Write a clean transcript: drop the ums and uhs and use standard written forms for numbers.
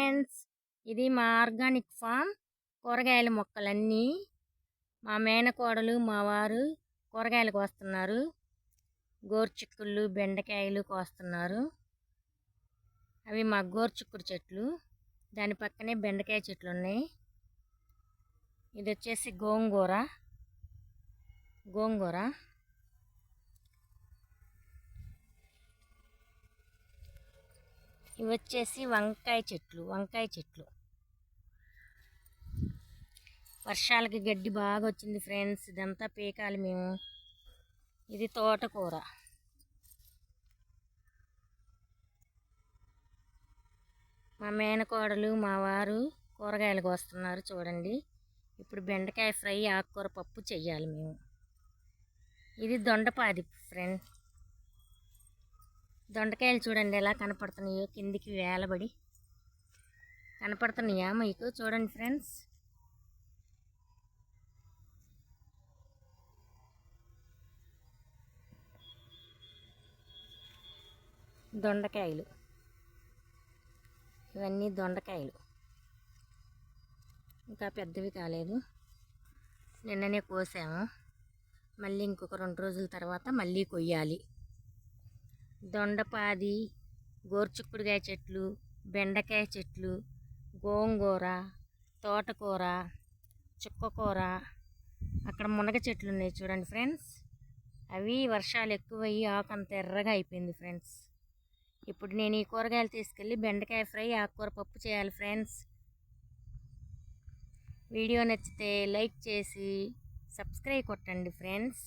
Friends, ఇది మా organic form. కూరగాయల మొక్కలన్నీ మా మేనకోడలు మా వారు కూరగాయలు కోస్తున్నారు. గోరుచిక్కుళ్ళు, బెండకాయలు కోస్తున్నారు. అవి మా గోరుచిక్కుడు చెట్లు. దాని పక్కనే బెండకాయ చెట్లు ఉన్నాయి. ఇది వచ్చేసి గోంగూర. ఇవి వచ్చేసి వంకాయ చెట్లు. వర్షాలకి గడ్డి బాగా వచ్చింది ఫ్రెండ్స్. ఇదంతా పీకాలి మేము. ఇది తోటకూర. మా మేనకోడలు మా వారు కూరగాయలు కోస్తున్నారు చూడండి. ఇప్పుడు బెండకాయ ఫ్రై, ఆకుకూర పప్పు చెయ్యాలి మేము. ఇది దొండపాది ఫ్రెండ్. దొండకాయలు చూడండి ఎలా కనపడుతున్నాయో, కిందికి వేలబడి కనపడుతున్నాయా మీకు? చూడండి ఫ్రెండ్స్. దొండకాయలు, ఇవన్నీ దొండకాయలు. ఇంకా పెద్దవి కాలేదు, నిన్ననే కోసాము. మళ్ళీ ఇంకొక 2 రోజుల తర్వాత మళ్ళీ కొయ్యాలి. దొండపాది, గోరుచిక్కుడుకాయ చెట్లు, బెండకాయ చెట్లు, గోంగూర, తోటకూర, చుక్కకూర, అక్కడ మునగ చెట్లు ఉన్నాయి చూడండి ఫ్రెండ్స్. అవి వర్షాలు ఎక్కువయ్యి ఆకంత ఎర్రగా అయిపోయింది ఫ్రెండ్స్. ఇప్పుడు నేను ఈ కూరగాయలు తీసుకెళ్ళి బెండకాయ ఫ్రై, ఆకుకూర పప్పు చేయాలి ఫ్రెండ్స్. వీడియో నచ్చితే లైక్ చేసి సబ్స్క్రైబ్ కొట్టండి ఫ్రెండ్స్.